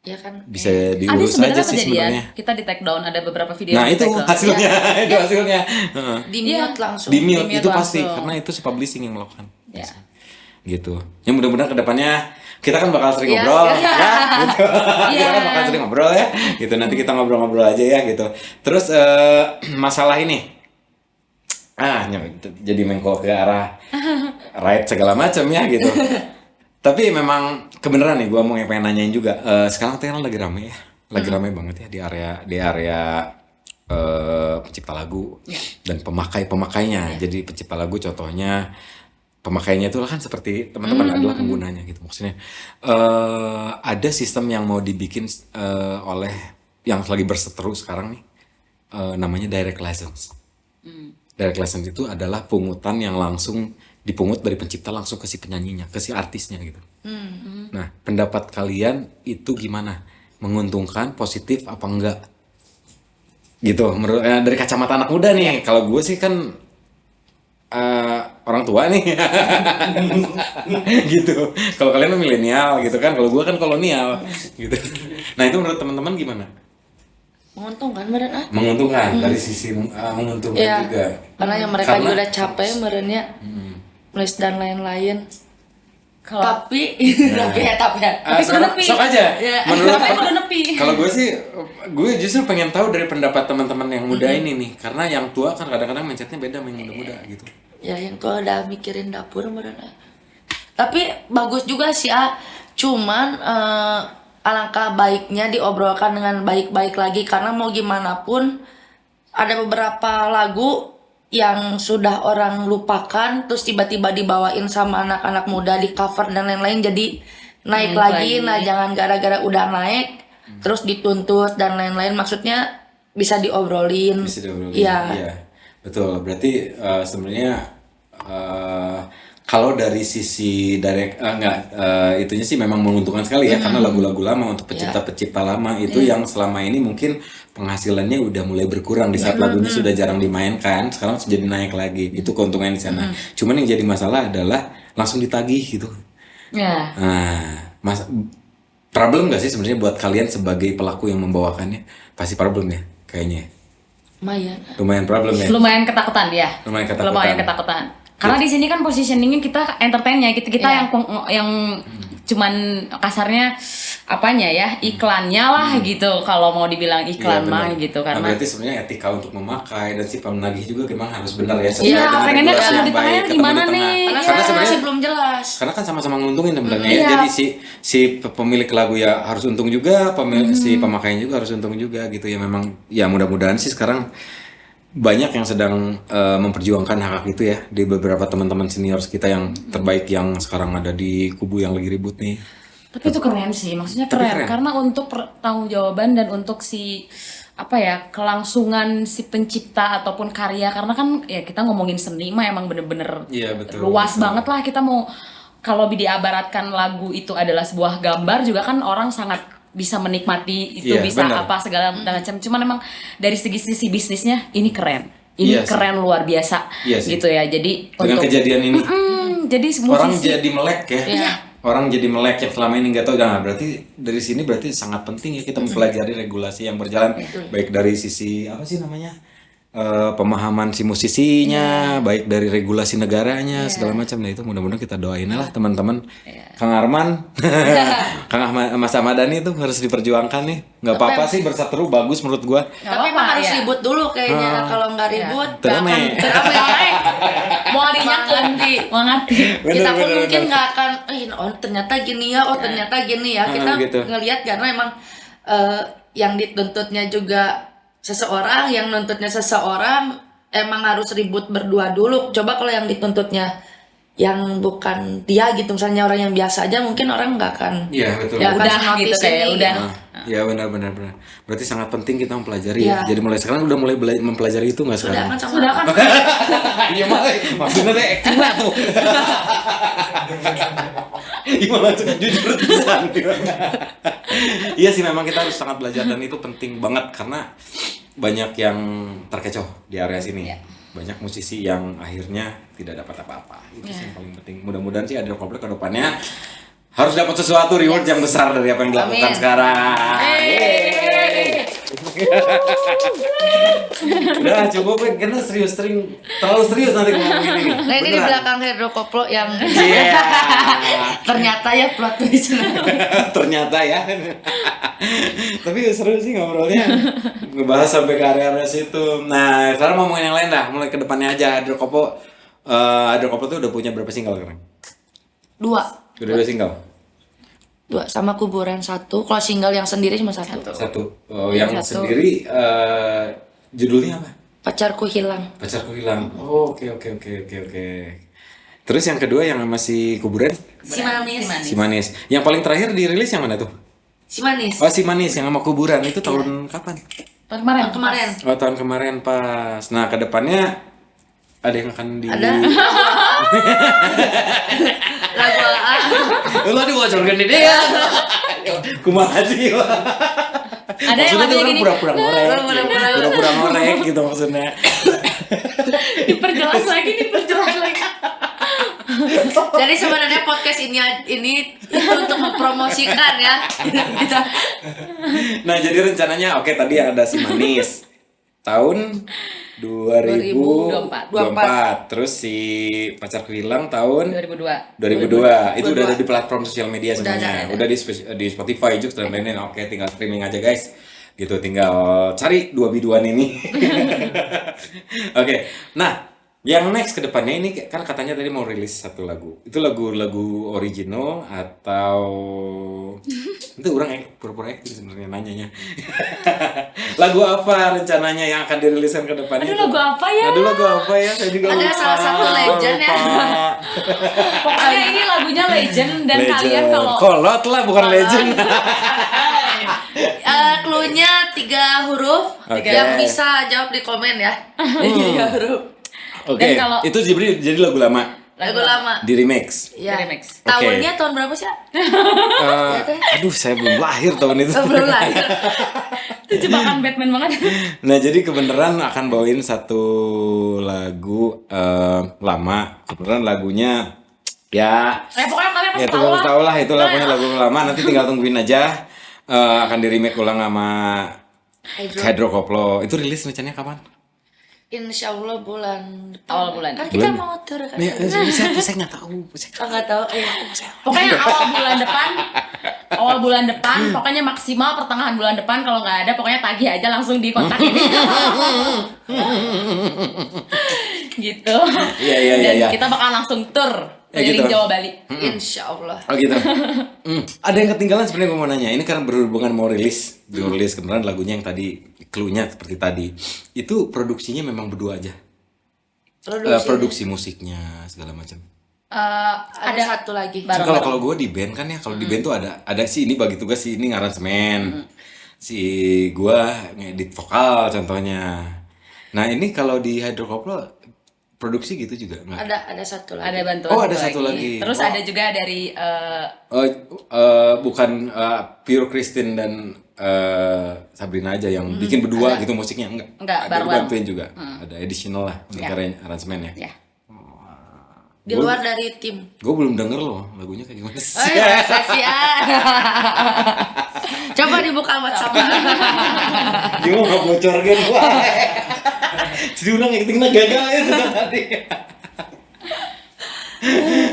Ya kan. bisa Ada diurus sebenarnya aja sih kejadian sebenarnya. kita di take down, ada beberapa video Nah yang itu di take down. hasilnya, itu hasilnya. Heeh. Di mute langsung. Di mute Di-mute itu pasti langsung. karena itu si publishing yang melakukan. Ya. Gitu. Ya mudah-mudahan kedepannya kita kan bakal sering Iya. ngobrol ya gitu. Iya. Kita kan bakal sering ngobrol ya gitu. Nanti kita ngobrol-ngobrol aja ya gitu. Terus masalah ini jadi mengkol ke arah right segala macam ya gitu. Tapi memang kebenaran nih gue mau pengen nanyain juga. Sekarang tuh kan lagi rame ya. Lagi rame banget ya di area pencipta lagu dan pemakainya. Jadi pencipta lagu contohnya pemakainya itu kan seperti teman-teman adalah penggunanya gitu. Maksudnya ada sistem yang mau dibikin oleh yang lagi berseteru sekarang nih, namanya direct license. Direct license itu adalah pungutan yang langsung dipungut dari pencipta langsung ke si penyanyinya, ke si artisnya gitu. Nah, pendapat kalian itu gimana? Menguntungkan, positif apa enggak? Gitu, menurut dari kacamata anak muda nih. Kalau gue sih kan orang tua nih. Gitu. Kalau kalian kan milenial gitu kan, kalau gue kan kolonial gitu. Nah, itu menurut teman-teman gimana? Menguntungkan meren Menguntungkan dari sisi menguntungkan Ya, juga. karena yang mereka juga udah capek merennya nulis dan lain-lain. Kalau Tapi tapi ya. Sekarang nepi. sok aja. Ya. Menurut Tapi udah nepi. kalau gue sih, gue justru pengen tahu dari pendapat teman-teman yang muda ini nih, karena yang tua kan kadang-kadang mindsetnya beda sama yang muda-muda gitu. Ya yang tua udah mikirin dapur meren. Tapi bagus juga sih cuman alangkah baiknya diobrolkan dengan baik-baik lagi karena mau gimana pun ada beberapa lagu yang sudah orang lupakan terus tiba-tiba dibawain sama anak-anak muda di cover dan lain-lain jadi naik lagi. Nah jangan gara-gara udah naik terus dituntut dan lain-lain, maksudnya bisa diobrolin. Bisa diobrolin. Iya. Iya. Betul. Berarti sebenarnya kalau dari sisi direct itunya sih memang menguntungkan sekali ya karena lagu-lagu lama untuk pencipta-pencipta lama itu yang selama ini mungkin penghasilannya udah mulai berkurang di saat lagunya sudah jarang dimainkan, sekarang sudah jadi naik lagi. Itu keuntungan di sana. Cuman yang jadi masalah adalah langsung ditagih gitu. ya. Nah, problem gak sih sebenarnya buat kalian sebagai pelaku yang membawakannya? Pasti problem ya kayaknya. Lumayan problem ya. Lumayan ketakutan ya. Lumayan ketakutan. Karena di sini kan positioningnya kita entertainnya, kita yang cuman kasarnya apanya ya, iklannya lah gitu kalau mau dibilang iklan mah benar. gitu Nah, karena berarti sebenarnya etika untuk memakai dan si penagih juga memang harus benar ya sesuai Iya, dengan pengennya regulasi ketemu yang di tengahnya baik, ketemu gimana di tengah. nih? Karena Karena sebenarnya masih belum jelas. karena kan sama-sama nguntungin sebenarnya ya. Iya. Jadi si pemilik lagu ya harus untung juga, si pemakainya juga harus untung juga gitu ya. Memang ya mudah-mudahan sih sekarang banyak yang sedang memperjuangkan hak itu ya di beberapa teman-teman senior kita yang terbaik yang sekarang ada di kubu yang lagi ribut nih. tapi itu keren sih, maksudnya keren karena untuk pertanggungjawaban dan untuk si apa ya kelangsungan si pencipta ataupun karya, karena kan ya kita ngomongin seni mah emang bener-bener Iya, betul, luas betul. banget lah. Kita mau kalau diabaratkan lagu itu adalah sebuah gambar juga kan orang sangat bisa menikmati itu, Iya, bisa benar. apa segala macam. Cuman emang dari sisi bisnisnya ini keren, ini Iya sih. keren luar biasa Iya sih. gitu ya. Jadi Dengan untuk kejadian ini jadi orang musisi jadi melek ya. Iya. Orang jadi melek yang selama ini nggak tahu. Nah, berarti dari sini berarti sangat penting ya kita mempelajari regulasi yang berjalan baik dari sisi apa sih namanya? pemahaman si musisinya, baik dari regulasi negaranya segala macam. Nah itu mudah-mudahan kita doain lah teman-teman. Kang Arman, Kang Mas Ahmadani itu harus diperjuangkan nih. Nggak apa-apa sih berseteru, bagus menurut gua. Tapi emang harus ribut dulu kayaknya. Kalau nggak ribut, Terame. Mau dinyanyi, mau ngerti. Kita pun mungkin nggak akan, oh ternyata gini ya, oh ternyata gini ya. Kita gitu. ngelihat karena emang yang dituntutnya juga seseorang, yang nuntutnya seseorang, emang harus ribut berdua dulu. Coba kalau yang dituntutnya yang bukan dia gitu, misalnya orang yang biasa aja, mungkin orang nggak akan. Iya betul. Ya, Udah akan gitu notice kayak ini. udah. Ya benar. Berarti sangat penting kita mempelajari ya. Jadi mulai sekarang udah mulai mempelajari itu nggak Sudah sekarang? kan sama. Sudah kan? Iya mah, maksudnya teh acting lah tuh. Gimana tuh jujur pisan. Iya sih memang kita harus sangat belajar dan itu penting banget karena banyak yang terkecoh di area sini. Banyak musisi yang akhirnya tidak dapat apa-apa. Itu sih yang paling penting. Mudah-mudahan sih ada komplek ke depannya harus dapat sesuatu reward yang besar dari apa yang dilakukan sekarang. Yeay. Udah cukup karena terlalu serius nanti ngomongin ini. Nah ini di Beneran. belakang hidrokoplo yang Iya. ternyata ya plot twist. Ternyata ya. Tapi seru sih ngobrolnya. Ngebahas sampai ke area-area situ. Nah, sekarang ngomongin yang lain dah. Mulai ke depannya aja. Hydrokoplo tuh udah punya berapa single sekarang? 2 Udah 2 single? sama kuburan 1. Kalau single yang sendiri cuma 1. Satu. Oh, yang sendiri judulnya apa? Pacarku hilang. Pacarku hilang. Oh, oke. Terus yang kedua yang masih kuburan? Si manis. Si Manis. Yang paling terakhir dirilis yang mana tuh? Si manis. Oh, Si Manis yang sama kuburan itu tahun kapan? Tahun kemarin. Kemarin. Oh, tahun kemarin pas. Nah, ke depannya ada yang akan di Ada. Lagu A. Lu dibocorkan di dia. Kumaha sih? Ada yang Maksudnya lagunya orang gini. pura-pura ngorek. Pura-pura ngorek gitu maksudnya. Diperjelas lagi. Jadi sebenarnya podcast ini itu untuk mempromosikan ya. Nah, jadi rencananya oke tadi ada Si Manis. Tahun 2024. Terus si Pacarku Hilang tahun 2002. Itu udah ada di platform sosial media semuanya. Udah di Spotify juga dan lain-lain. Oke, tinggal streaming aja guys. Gitu tinggal cari dua biduan ini. Oke. Nah, yang next ke depannya ini kan katanya tadi mau rilis satu lagu. Itu lagu original atau itu orang pura-pura acting sebenarnya nanyanya. Lagu apa rencananya yang akan diriliskan ke depannya? Aduh, lagu apa ya? Saya juga Ada lupa. salah satu legend ya. Pokoknya ini lagunya legend dan kalian kalau kolot lah bukan legend. Cluenya 3 huruf. Oke. Yang bisa jawab di komen ya. 3 huruf. Oke. Dan kalau- Itu jadi lagu lama Lagu lama. di remix. Ya. Remix. Tahunnya tahun berapa sih? Aduh, saya belum lahir tahun itu. Belum lahir. itu jebakan Batman banget. Nah, jadi kebenaran akan bawain satu lagu lama. Kebenaran lagunya ya Pokoknya kalian ya pasti tahu lah itu lagunya lagu lama. Nanti tinggal tungguin aja. Akan di remake ulang sama Hydrokoplo. Itu rilis rencananya kapan? Insya Allah bulan depan. Awal bulan. Kan kita mau tur kan. Nih, saya nggak tahu. Nggak tahu. Pokoknya awal bulan depan, pokoknya maksimal pertengahan bulan depan. Kalau nggak ada, pokoknya tagih aja langsung di kontak ini. Gitu. Iya. Dan kita bakal langsung tur keliling gitu. Jawa Bali. Insya Allah. Oh gitu. Ada yang ketinggalan sebenarnya gue mau nanya. Ini karena berhubungan mau rilis kebenaran lagunya yang tadi clue-nya seperti tadi. Itu produksinya memang berdua aja. Produksi musiknya segala macam. Ada satu lagi. Kalau gue di band kan ya, kalau di band tuh ada sih ini bagi tugas si ini ngaransemen. Si gue ngedit vokal contohnya. Nah, ini kalau di Hydrokoplo produksi gitu juga nggak? Ada satu lagi. Ada bantuan. Oh, ada satu lagi. Terus ada juga dari Bukan Pure Christine dan Sabrina aja yang bikin berdua gitu musiknya enggak ada bareng-bareng. bantuin juga ada additional lah untuk aransemen ya. Ya. Di luar dari tim. Gue belum denger loh lagunya kayak gimana sih. Oh iya, kasihan. Coba dibuka WhatsApp. Gimana nggak bocor kan? Si urang actingna gagal itu tadi.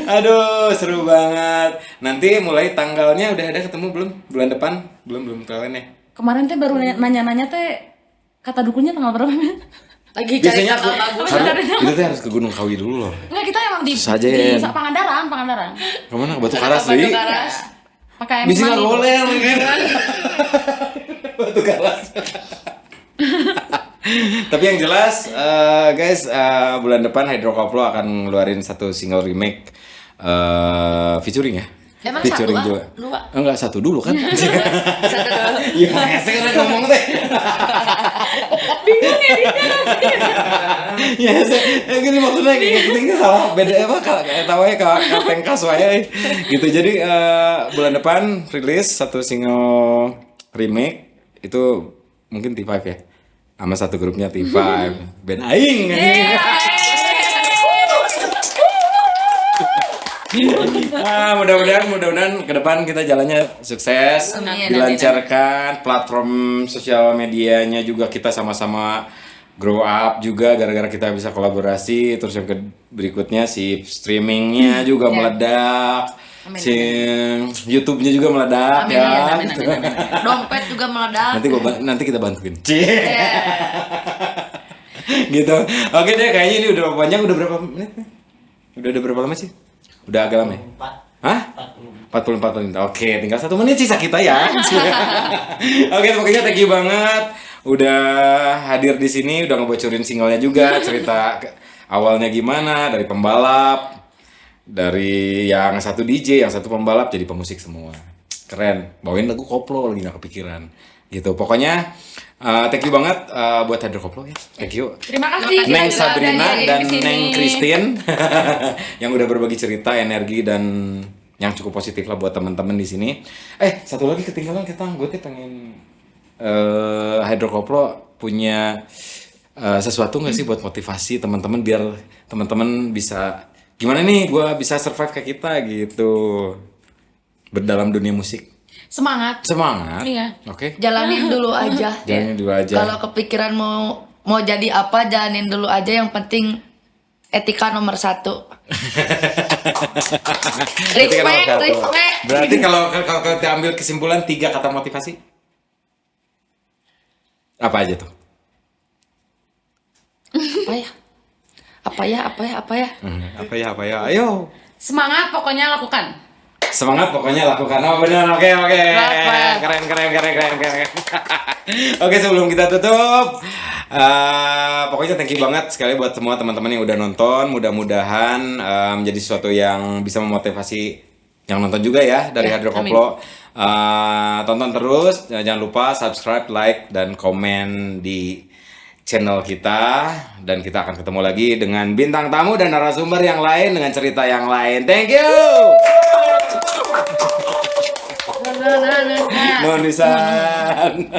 Aduh, seru banget. Nanti mulai tanggalnya udah ada ketemu belum? Bulan depan? Belum kalian ya? Kemarin teh baru nanya-nanya teh kata dukunnya tanggal berapa? Lagi cari Biasanya tanggal bagus. itu teh harus ke Gunung Kawi dulu loh. Enggak, kita emang di Sajen. Pangandaran. Kemana? Ke Batu Karas Batu deui. Karas. Pakai Bisa mandi. goler kan. Batu Karas. Tapi yang jelas guys, bulan depan Hydrokoplo akan ngeluarin satu single remake featuring ya. Emang featuring satu, juga. dua? Enggak, satu dulu kan. Satu dulu. Iya, saya kan ngomong teh. Bingung ya dia. Ya, gini maksudnya gini salah beda apa kayak tahu ya kateng kas wae gitu. Jadi bulan depan rilis satu single remake itu mungkin T5 ya. Sama satu grupnya T5. Band aing anjing. Mudah-mudahan ke depan kita jalannya sukses, Amin. dilancarkan, platform sosial medianya juga kita sama-sama grow up juga gara-gara kita bisa kolaborasi. Terus yang berikutnya si streamingnya juga meledak, si YouTube-nya juga meledak Amin, ya. amin. Dompet juga meledak. Nanti kita bantuin. Gitu. Oke deh, kayaknya ini udah panjang, udah berapa menit? Udah berapa lama sih? Udah agak lama ya? Hah? 44 menit. Oke, tinggal 1 menit sisa kita ya. Oke, pokoknya thank you banget udah hadir di sini, udah ngebocorin singlenya juga, cerita awalnya gimana dari pembalap, dari yang satu DJ, yang satu pembalap jadi pemusik semua. Keren. Bawain lagu koplo lagi nggak kepikiran. Gitu. Pokoknya thank you banget buat Hydrokoplo ya. Thank you. Terima kasih. Neng kita Sabrina udah dan di sini. Neng Christine yang udah berbagi cerita, energi dan yang cukup positif lah buat teman-teman di sini. Satu lagi ketinggalan kita, gue tuh pengen Hydrokoplo punya sesuatu nggak sih buat motivasi teman-teman biar teman-teman bisa gimana nih gue bisa survive kayak kita gitu berdalam dunia musik. Semangat. Iya. Oke. Jalanin dulu aja. Jalanin dulu aja. Kalau kepikiran mau jadi apa, jalanin dulu aja. Yang penting etika nomor 1. Etika nomor satu. Respect. Berarti kalau kita ambil kesimpulan 3 kata motivasi, apa aja tuh? Apa ya? Apa ya? Ayo. Semangat pokoknya lakukan. Semangat pokoknya lakukan. Oh benar, oke. Rapat. Keren. Oke, sebelum kita tutup, pokoknya thank you banget sekali buat semua teman-teman yang udah nonton. Mudah-mudahan menjadi sesuatu yang bisa memotivasi yang nonton juga ya dari Hydrokoplo. Tonton terus, jangan lupa subscribe, like, dan komen di channel kita, dan kita akan ketemu lagi dengan bintang tamu dan narasumber yang lain dengan cerita yang lain. Thank you. Nuhun pisan.